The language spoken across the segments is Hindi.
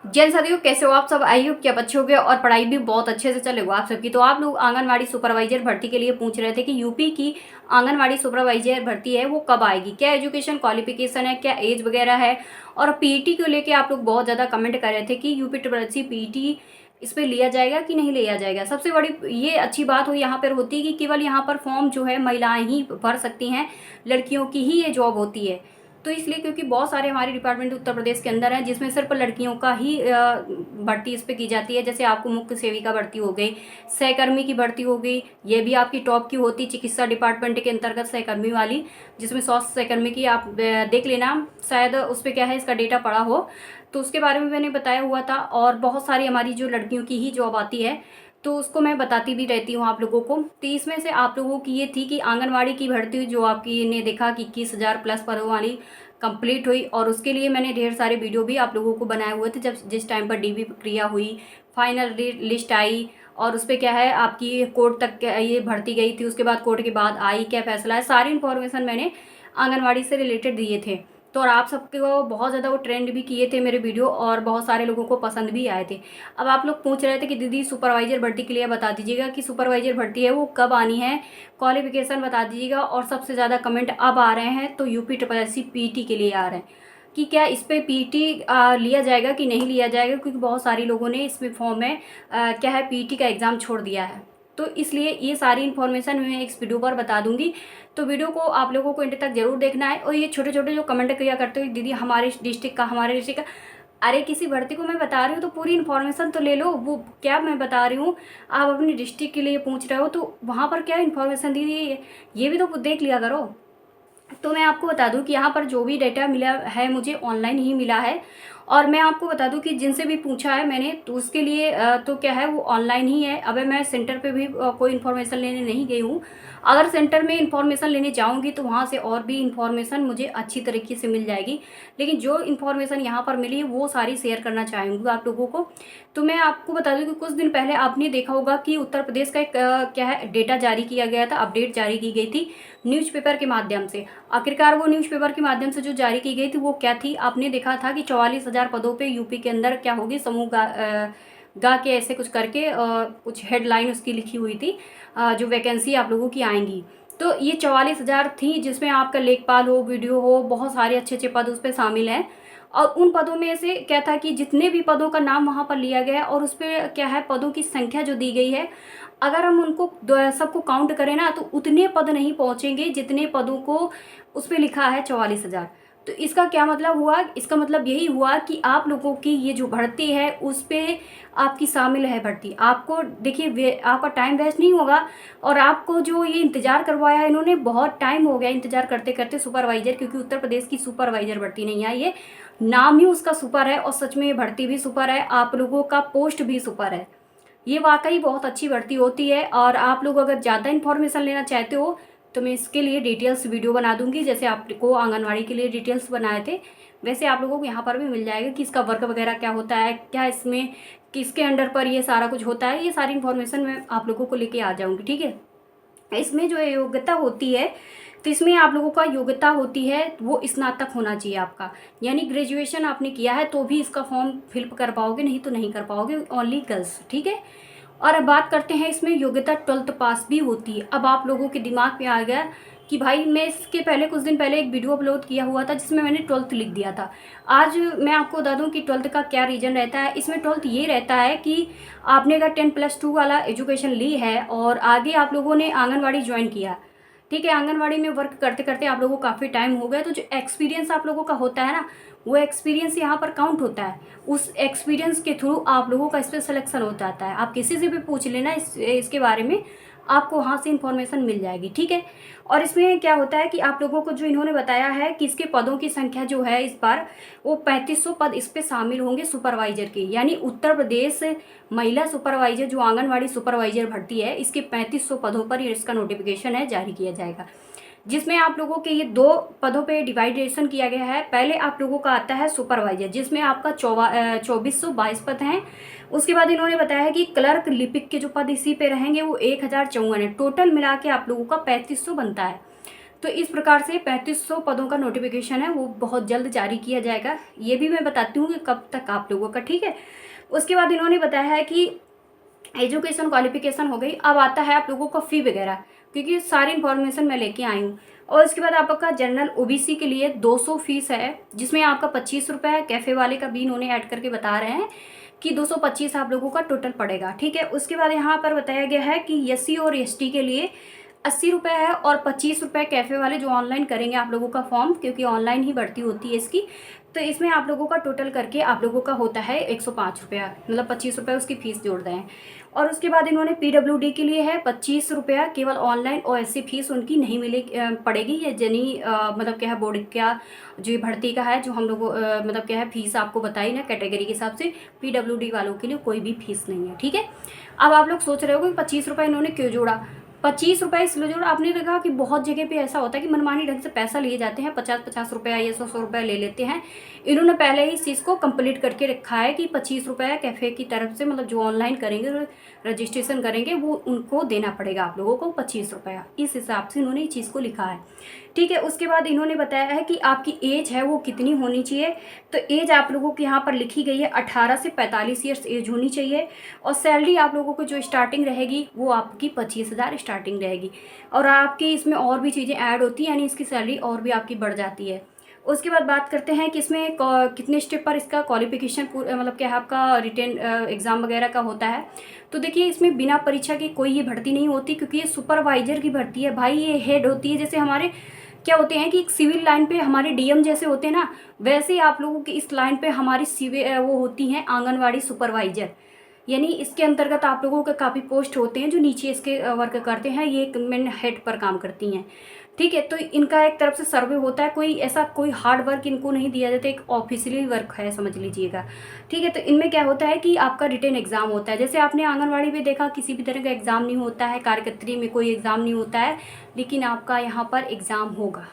जैन साथियों, कैसे हो आप सब? आई होप कि आप अच्छे होंगे और पढ़ाई भी बहुत अच्छे से चलेगा आप सबकी। तो आप लोग आंगनवाड़ी सुपरवाइजर भर्ती के लिए पूछ रहे थे कि यूपी की आंगनवाड़ी सुपरवाइजर भर्ती है वो कब आएगी, क्या एजुकेशन क्वालिफिकेशन है, क्या एज वगैरह है। और पीईटी को लेके आप लोग बहुत ज़्यादा कमेंट कर रहे थे कि UP triple S C PET इस पर लिया जाएगा कि नहीं लिया जाएगा। सबसे बड़ी ये अच्छी बात हो यहाँ पर होती है कि केवल यहाँ पर फॉर्म जो है महिलाएं ही भर सकती हैं, लड़कियों की ही ये जॉब होती है। तो इसलिए क्योंकि बहुत सारे हमारे डिपार्टमेंट उत्तर प्रदेश के अंदर हैं जिसमें सिर्फ लड़कियों का ही भर्ती इस पे की जाती है। जैसे आपको मुख्य सेविका भर्ती हो गई, सहकर्मी की भर्ती हो गई, ये भी आपकी टॉप की होती चिकित्सा डिपार्टमेंट के अंतर्गत सहकर्मी वाली, जिसमें स्वास्थ्य सहकर्मी की आप देख लेना, शायद उस पर क्या है इसका डेटा पड़ा हो तो उसके बारे में मैंने बताया हुआ था। और बहुत सारी हमारी जो लड़कियों की ही जॉब आती है तो उसको मैं बताती भी रहती हूँ आप लोगों को। तो इसमें से आप लोगों की ये थी कि आंगनवाड़ी की भर्ती जो आपकी ने देखा कि 21,000 प्लस पदों वाली कंप्लीट हुई, और उसके लिए मैंने ढेर सारे वीडियो भी आप लोगों को बनाए हुए थे। जब जिस टाइम पर डीबी प्रक्रिया हुई, फाइनल लिस्ट आई और उस पर क्या है आपकी कोर्ट तक ये भर्ती गई थी, उसके बाद कोर्ट के बाद आई क्या फैसला है, सारी इन्फॉर्मेशन मैंने आंगनवाड़ी से रिलेटेड दिए थे। तो और आप सबको बहुत ज़्यादा वो ट्रेंड भी किए थे मेरे वीडियो और बहुत सारे लोगों को पसंद भी आए थे। अब आप लोग पूछ रहे थे कि दीदी सुपरवाइजर भर्ती के लिए बता दीजिएगा कि सुपरवाइजर भर्ती है वो कब आनी है, क्वालिफिकेशन बता दीजिएगा। और सबसे ज़्यादा कमेंट अब आ रहे हैं तो UP triple S C PT के लिए आ रहे हैं कि क्या इस पर पीटी लिया जाएगा कि नहीं लिया जाएगा, क्योंकि बहुत सारे लोगों ने इसमें फॉर्म में क्या है पीटी का एग्ज़ाम छोड़ दिया है। तो इसलिए ये सारी इन्फॉर्मेशन मैं इस वीडियो पर बता दूंगी। तो वीडियो को आप लोगों को एंड तक जरूर देखना है। और ये छोटे छोटे जो कमेंट किया करते हो दीदी हमारे डिस्ट्रिक्ट का, हमारे डिस्ट्रिक्ट का, अरे किसी भर्ती को मैं बता रही हूँ तो पूरी इन्फॉर्मेशन तो ले लो। वो क्या मैं बता रही हूँ, आप अपनी डिस्ट्रिक्ट के लिए पूछ रहे हो तो वहाँ पर क्या इन्फॉर्मेशन दी गई है ये भी तो देख लिया करो। तो मैं आपको बता दूं कि यहाँ पर जो भी डेटा मिला है मुझे ऑनलाइन ही मिला है। और मैं आपको बता दूं कि जिनसे भी पूछा है मैंने तो उसके लिए तो क्या है वो ऑनलाइन ही है। अब मैं सेंटर पे भी कोई इन्फॉर्मेशन लेने नहीं गई हूँ। अगर सेंटर में इन्फॉर्मेशन लेने जाऊँगी तो वहाँ से और भी इन्फॉर्मेशन मुझे अच्छी तरीके से मिल जाएगी। लेकिन जो इन्फॉर्मेशन यहाँ पर मिली है वो सारी शेयर करना चाहूँगी आप लोगों को। तो मैं आपको बता दूं कि कुछ दिन पहले आपने देखा होगा कि उत्तर प्रदेश का एक क्या है डेटा जारी किया गया था, अपडेट जारी की गई थी न्यूज़पेपर के माध्यम से। आखिरकार वो न्यूज़पेपर के माध्यम से जो जारी की गई थी वो क्या थी, आपने देखा था कि 44,000 पदों पे यूपी के अंदर क्या होगी समूह गा के ऐसे कुछ करके कुछ हेडलाइन उसकी लिखी हुई थी जो वैकेंसी आप लोगों की आएंगी। तो ये 44,000 थी जिसमें आपका लेखपाल हो, वीडियो हो, बहुत सारे अच्छे अच्छे पद उस पर शामिल हैं। और उन पदों में से क्या था कि जितने भी पदों का नाम वहाँ पर लिया गया है और उस पर क्या है पदों की संख्या जो दी गई है, अगर हम उनको सबको काउंट करें ना तो उतने पद नहीं पहुँचेंगे जितने पदों को उस पर लिखा है 44,000। तो इसका क्या मतलब हुआ, इसका मतलब यही हुआ कि आप लोगों की ये जो भर्ती है उस पर आपकी शामिल है भर्ती। आपको देखिए आपका टाइम वेस्ट नहीं होगा। और आपको जो ये इंतज़ार करवाया है इन्होंने, बहुत टाइम हो गया इंतज़ार करते करते सुपरवाइजर, क्योंकि उत्तर प्रदेश की सुपरवाइजर भर्ती नहीं आई है, नाम ही उसका सुपर है और सच में ये भर्ती भी सुपर है, आप लोगों का पोस्ट भी सुपर है। ये वाकई बहुत अच्छी भर्ती होती है। और आप लोग अगर ज़्यादा इन्फॉर्मेशन लेना चाहते हो तो मैं इसके लिए डिटेल्स वीडियो बना दूंगी, जैसे आपको आंगनवाड़ी के लिए डिटेल्स बनाए थे वैसे आप लोगों को यहाँ पर भी मिल जाएगा कि इसका वर्क वगैरह क्या होता है, क्या इसमें किसके अंडर पर ये सारा कुछ होता है। ये सारी इन्फॉर्मेशन मैं आप लोगों को लेके आ जाऊँगी, ठीक है। इसमें जो योग्यता होती है तो इसमें आप लोगों का योग्यता होती है वो स्नातक होना चाहिए आपका, यानी ग्रेजुएशन आपने किया है तो भी इसका फॉर्म फिल कर पाओगे, नहीं तो नहीं कर पाओगे, ओनली गर्ल्स, ठीक है। और अब बात करते हैं इसमें योग्यता 12th पास भी होती है। अब आप लोगों के दिमाग में आ गया कि भाई मैं इसके पहले कुछ दिन पहले एक वीडियो अपलोड किया हुआ था जिसमें मैंने 12th लिख दिया था। आज मैं आपको बता दूं कि 12th का क्या रीज़न रहता है। इसमें 12th ये रहता है कि आपने अगर 10+2 वाला एजुकेशन ली है और आगे आप लोगों ने आंगनवाड़ी ज्वाइन किया, ठीक है, आंगनवाड़ी में वर्क करते करते आप लोगों को काफ़ी टाइम हो गया, तो जो एक्सपीरियंस आप लोगों का होता है ना वो एक्सपीरियंस यहाँ पर काउंट होता है। उस एक्सपीरियंस के थ्रू आप लोगों का इस पर सिलेक्शन हो जाता है। आप किसी से भी पूछ लेना इसके बारे में, आपको वहाँ से इन्फॉर्मेशन मिल जाएगी, ठीक है। और इसमें क्या होता है कि आप लोगों को जो इन्होंने बताया है कि इसके पदों की संख्या जो है इस बार वो 3500 पद इस पर शामिल होंगे सुपरवाइजर के, यानी उत्तर प्रदेश महिला सुपरवाइजर जो आंगनवाड़ी सुपरवाइजर भर्ती है इसके 3500 पदों पर इसका नोटिफिकेशन है जारी किया जाएगा, जिसमें आप लोगों के ये 2 पदों पे डिवाइडेशन किया गया है। पहले आप लोगों का आता है सुपरवाइजर जिसमें आपका 2422 पद हैं। उसके बाद इन्होंने बताया है कि क्लर्क लिपिक के जो पद इसी पे रहेंगे वो 1054 है। टोटल मिला के आप लोगों का 3500 बनता है। तो इस प्रकार से 3500 पदों का नोटिफिकेशन है वो बहुत जल्द जारी किया जाएगा। ये भी मैं बताती हूँ कि कब तक आप लोगों का, ठीक है। उसके बाद इन्होंने बताया है कि एजुकेशन क्वालिफिकेशन हो गई, अब आता है आप लोगों का फ़ी वगैरह, क्योंकि सारी इन्फॉर्मेशन मैं लेके आई हूँ। और उसके बाद आपका जनरल ओबीसी के लिए 200 फीस है, जिसमें आपका 25 रुपये है। कैफ़े वाले का भी इन्होंने ऐड करके बता रहे हैं कि 225 आप लोगों का टोटल पड़ेगा, ठीक है। उसके बाद यहाँ पर बताया गया है कि एससी और एसटी के लिए 80 रुपये है और 25 रुपये कैफ़े वाले जो ऑनलाइन करेंगे आप लोगों का फॉर्म, क्योंकि ऑनलाइन ही भर्ती होती है इसकी। तो इसमें आप लोगों का टोटल करके आप लोगों का होता है 105 रुपया, मतलब 25 रुपये उसकी फ़ीस जोड़ दें। और उसके बाद इन्होंने पीडब्ल्यूडी के लिए है 25 रुपया केवल ऑनलाइन, और ऐसी फीस उनकी नहीं पड़ेगी। ये जनी मतलब क्या है बोर्ड क्या जो ये भर्ती का है, जो हम लोग मतलब क्या है फीस आपको बताई ना कैटेगरी के हिसाब से, पीडब्ल्यूडी वालों के लिए कोई भी फीस नहीं है, ठीक है। अब आप लोग सोच रहे हो कि 25 रुपये इन्होंने क्यों जोड़ा। 25 रुपये इसलिए जोड़ा, आपने देखा कि बहुत जगह पे ऐसा होता है कि मनमानी ढंग से पैसा लिए जाते हैं, 50-50 रुपये या 100-100 रुपये ले लेते हैं। इन्होंने पहले ही इस चीज़ को कंप्लीट करके रखा है कि 25 रुपये कैफ़े की तरफ से, मतलब जो ऑनलाइन करेंगे रजिस्ट्रेशन करेंगे वो उनको देना पड़ेगा आप लोगों को 25 रुपया। इस हिसाब से इन्होंने इस चीज़ को लिखा है, ठीक है। उसके बाद इन्होंने बताया है कि आपकी एज है वो कितनी होनी चाहिए। तो एज आप लोगों की यहाँ पर लिखी गई है 18 से 45 ईयर्स एज होनी चाहिए। और सैलरी आप लोगों को जो स्टार्टिंग रहेगी वो आपकी 25,000 स्टार्टिंग रहेगी। और आपकी इसमें और भी चीज़ें ऐड होती हैं, यानी इसकी सैलरी और भी आपकी बढ़ जाती है। उसके बाद बात करते हैं कि इसमें कितने स्टेप पर इसका क्वालिफिकेशन मतलब क्या है आपका रिटेन एग्ज़ाम वगैरह का होता है। तो देखिए इसमें बिना परीक्षा की कोई ये भर्ती नहीं होती, क्योंकि ये सुपरवाइजर की भर्ती है भाई। ये हेड होती है, जैसे हमारे क्या होते हैं कि सिविल लाइन पे हमारे डीएम जैसे होते हैं ना, वैसे ही आप लोगों की इस लाइन पे हमारी सिविल वो होती हैं आंगनवाड़ी सुपरवाइजर। यानी इसके अंतर्गत आप लोगों के काफ़ी पोस्ट होते हैं जो नीचे इसके वर्क करते हैं, ये एक मेन हेड पर काम करती हैं, ठीक है। तो इनका एक तरफ से सर्वे होता है, कोई ऐसा कोई हार्ड वर्क इनको नहीं दिया जाता, एक ऑफिशियली वर्क है समझ लीजिएगा, ठीक है। तो इनमें क्या होता है कि आपका रिटेन एग्ज़ाम होता है, जैसे आपने आंगनवाड़ी में देखा किसी भी तरह का एग्ज़ाम नहीं होता है, कार्यकर्त्री में कोई एग्ज़ाम नहीं होता है, लेकिन आपका यहाँ पर एग्ज़ाम होगा।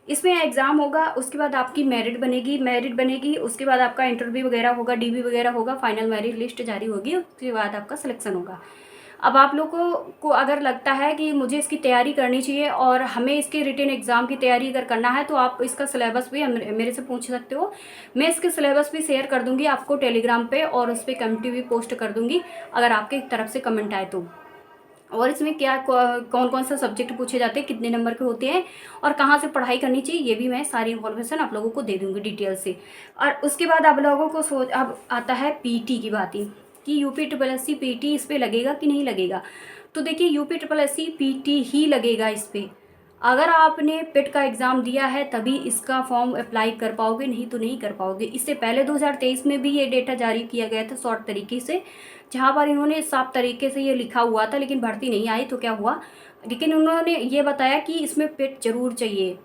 इसमें एग्ज़ाम होगा, उसके बाद आपकी मेरिट बनेगी, उसके बाद आपका इंटरव्यू वगैरह होगा, डीबी वगैरह होगा, फाइनल मेरिट लिस्ट जारी होगी, उसके बाद आपका सिलेक्शन होगा। अब आप लोगों को अगर लगता है कि मुझे इसकी तैयारी करनी चाहिए और हमें इसके रिटेन एग्ज़ाम की तैयारी अगर करना है, तो आप इसका सिलेबस भी मेरे से पूछ सकते हो। मैं इसके सिलेबस भी शेयर कर दूँगी आपको टेलीग्राम पे, और उस पर कमेंट भी पोस्ट कर दूँगी अगर आपके तरफ से कमेंट आए तो। और इसमें क्या कौन कौन सा सब्जेक्ट पूछे जाते हैं, कितने नंबर के होते हैं, और कहाँ से पढ़ाई करनी चाहिए, ये भी मैं सारी इन्फॉर्मेशन आप लोगों को दे दूँगी डिटेल से। और उसके बाद आप लोगों को अब आता है पीटी की बात ही, कि यूपी पीटी इस पर लगेगा कि नहीं लगेगा। तो देखिए यूपी पीटी ही लगेगा इस पर। अगर आपने पेट का एग्ज़ाम दिया है तभी इसका फॉर्म अप्लाई कर पाओगे, नहीं तो नहीं कर पाओगे। इससे पहले 2023 में भी ये डेटा जारी किया गया था शॉर्ट तरीके से, जहाँ पर इन्होंने साफ तरीके से ये लिखा हुआ था, लेकिन भर्ती नहीं आई तो क्या हुआ। लेकिन उन्होंने ये बताया कि इसमें पेट जरूर चाहिए,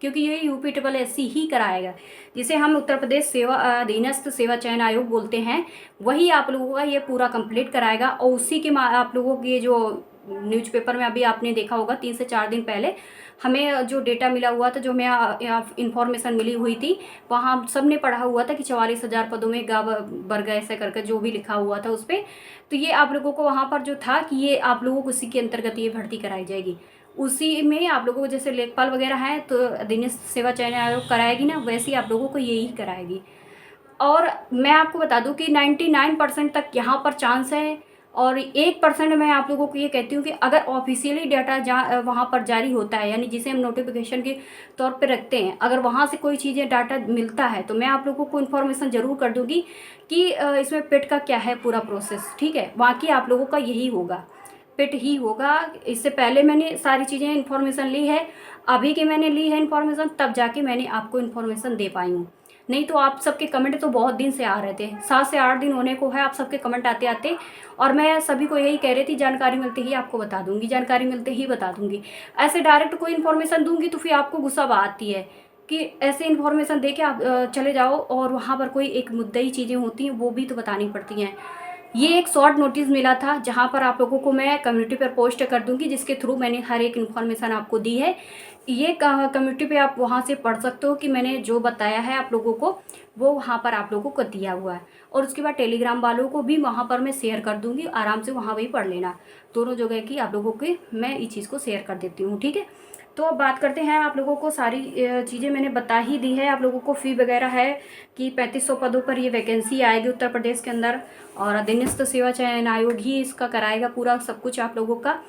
क्योंकि ये यूपी ही कराएगा, जिसे हम उत्तर प्रदेश सेवा अधीनस्थ सेवा चयन आयोग बोलते हैं, वही आप लोगों का ये पूरा कंप्लीट कराएगा। और उसी के आप लोगों के जो न्यूज़पेपर में अभी आपने देखा होगा 3 से 4 दिन पहले हमें जो डेटा मिला हुआ था, जो हमें इन्फॉर्मेशन मिली हुई थी, वहाँ हम सब ने पढ़ा हुआ था कि 44,000 पदों में वर्ग ऐसे करके जो भी लिखा हुआ था उस पर। तो ये आप लोगों को वहाँ पर जो था कि ये आप लोगों को उसी के अंतर्गत ये भर्ती कराई जाएगी। उसी में आप लोगों को जैसे लेखपाल वगैरह है तो अधीनस्थ सेवा चयन आयोग कराएगी ना, वैसे ही आप लोगों को यही कराएगी। और मैं आपको बता दूं कि 99% तक यहाँ पर चांस है, और 1% मैं आप लोगों को ये कहती हूँ कि अगर ऑफिशियली डाटा वहाँ पर जारी होता है, यानी जिसे हम नोटिफिकेशन के तौर पे रखते हैं, अगर वहाँ से कोई चीज़ें डाटा मिलता है तो मैं आप लोगों को इन्फॉर्मेशन ज़रूर कर दूँगी कि इसमें पेट का क्या है पूरा प्रोसेस, ठीक है। बाकी आप लोगों का यही होगा, पेट ही होगा। इससे पहले मैंने सारी चीज़ें इन्फॉर्मेशन ली है, अभी की मैंने ली है इन्फॉर्मेशन, तब जाके मैंने आपको इन्फॉर्मेशन दे पाई हूँ। नहीं तो आप सबके कमेंट तो बहुत दिन से आ रहे थे, 7 से 8 दिन होने को है आप सबके कमेंट आते आते, और मैं सभी को यही कह रही थी जानकारी मिलते ही आपको बता दूंगी, जानकारी मिलते ही बता दूंगी। ऐसे डायरेक्ट कोई इन्फॉर्मेशन दूंगी तो फिर आपको गुस्सा आती है कि ऐसे इन्फॉर्मेशन दे के आप चले जाओ, और वहाँ पर कोई एक मुद्दई चीज़ें होती हैं वो भी तो बतानी पड़ती हैं। ये एक शॉर्ट नोटिस मिला था, जहाँ पर आप लोगों को मैं कम्युनिटी पर पोस्ट कर दूंगी, जिसके थ्रू मैंने हर एक इन्फॉर्मेशन आपको दी है। ये कम्युनिटी पे आप वहाँ से पढ़ सकते हो कि मैंने जो बताया है आप लोगों को वो वहाँ पर आप लोगों को दिया हुआ है। और उसके बाद टेलीग्राम वालों को भी वहाँ पर मैं शेयर कर दूँगी, आराम से वहाँ भी पढ़ लेना। दोनों जगह की आप लोगों के मैं इस चीज़ को शेयर कर देती हूँ, ठीक है। तो अब बात करते हैं, आप लोगों को सारी चीज़ें मैंने बता ही दी है। आप लोगों को फ़ी वगैरह है कि 3500 पदों पर ये वैकेंसी आएगी उत्तर प्रदेश के अंदर, और अधीनस्थ सेवा चयन आयोग ही इसका कराएगा पूरा सब कुछ आप लोगों का।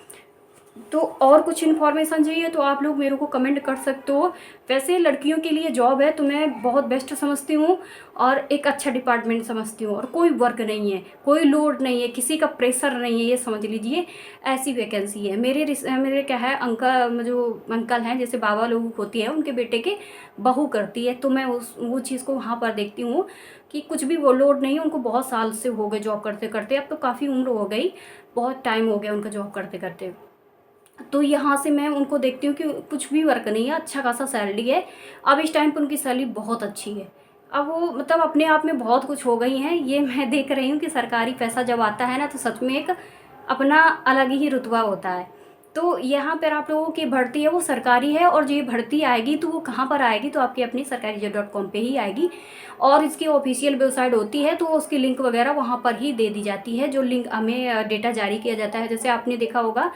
तो और कुछ इन्फॉर्मेशन चाहिए तो आप लोग मेरे को कमेंट कर सकते हो। वैसे लड़कियों के लिए जॉब है तो मैं बहुत बेस्ट समझती हूँ और एक अच्छा डिपार्टमेंट समझती हूँ, और कोई वर्क नहीं है, कोई लोड नहीं है, किसी का प्रेशर नहीं है, ये समझ लीजिए ऐसी वैकेंसी है। मेरे क्या है, अंकल जो अंकल हैं जैसे बाबा लोग होती है उनके बेटे के बहू करती है, तो मैं वो चीज़ को वहाँ पर देखती हूँ कि कुछ भी वो लोड नहीं है। उनको बहुत साल से हो गए जॉब करते करते, अब तो काफ़ी उम्र हो गई, बहुत टाइम हो गया उनका जॉब करते करते। तो यहाँ से मैं उनको देखती हूँ कि कुछ भी वर्क नहीं है, अच्छा खासा सैलरी है। अब इस टाइम पर उनकी सैलरी बहुत अच्छी है। अब वो मतलब अपने आप में बहुत कुछ हो गई हैं। ये मैं देख रही हूँ कि सरकारी पैसा जब आता है ना तो सच में एक अपना अलग ही रुतबा होता है। तो यहाँ पर आप लोगों की भर्ती है वो सरकारी है, और जो ये भर्ती आएगी तो वो कहाँ पर आएगी, तो आपकी अपनी सरकारी.com पे ही आएगी। और इसकी ऑफिशियल वेबसाइट होती है तो उसकी लिंक वगैरह वहाँ पर ही दे दी जाती है, जो लिंक हमें डेटा जारी किया जाता है। जैसे आपने देखा होगा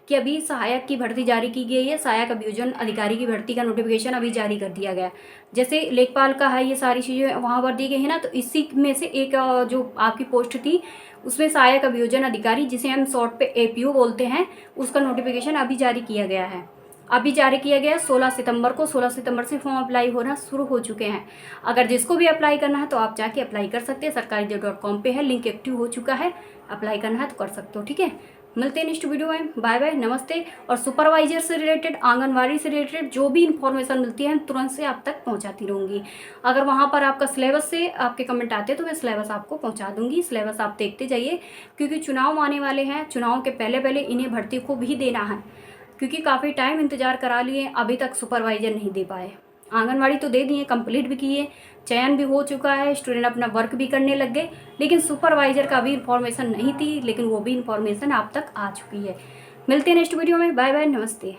कि अभी सहायक की भर्ती जारी की गई है, सहायक अभियोजन अधिकारी की भर्ती का नोटिफिकेशन अभी जारी कर दिया गया। जैसे लेखपाल का है, ये सारी चीज़ें वहाँ पर दी गई है ना, तो इसी में से एक जो आपकी पोस्ट थी उसमें सहायक अभियोजन अधिकारी, जिसे हम शॉर्ट पे APO बोलते हैं, उसका नोटिफिकेशन अभी जारी किया गया है। अभी जारी किया गया 16 सितंबर को। 16 सितंबर से फॉर्म अप्लाई होना शुरू हो चुके हैं। अगर जिसको भी अप्लाई करना है तो आप जाके अप्लाई कर सकते हैं, सरकारी.com पे है, लिंक एक्टिव हो चुका है, अप्लाई करना है तो कर सकते हो। ठीक है, मिलते हैं नेक्स्ट वीडियो में, बाय बाय, नमस्ते। और सुपरवाइजर से रिलेटेड, आंगनवाड़ी से रिलेटेड जो भी इन्फॉर्मेशन मिलती है तुरंत से आप तक पहुंचाती रहूँगी। अगर वहां पर आपका सिलेबस से आपके कमेंट आते हैं तो मैं सिलेबस आपको पहुंचा दूंगी। सिलेबस आप देखते जाइए, क्योंकि चुनाव आने वाले हैं, चुनाव के पहले पहले इन्हें भर्ती को भी देना है, क्योंकि काफ़ी टाइम इंतज़ार करा लिए, अभी तक सुपरवाइजर नहीं दे पाए। आंगनवाड़ी तो दे दिए, कंप्लीट भी किए, चयन भी हो चुका है, स्टूडेंट अपना वर्क भी करने लग गए, लेकिन सुपरवाइजर का भी इन्फॉर्मेशन नहीं थी, लेकिन वो भी इन्फॉर्मेशन आप तक आ चुकी है। मिलते हैं नेक्स्ट वीडियो में, बाय बाय, नमस्ते।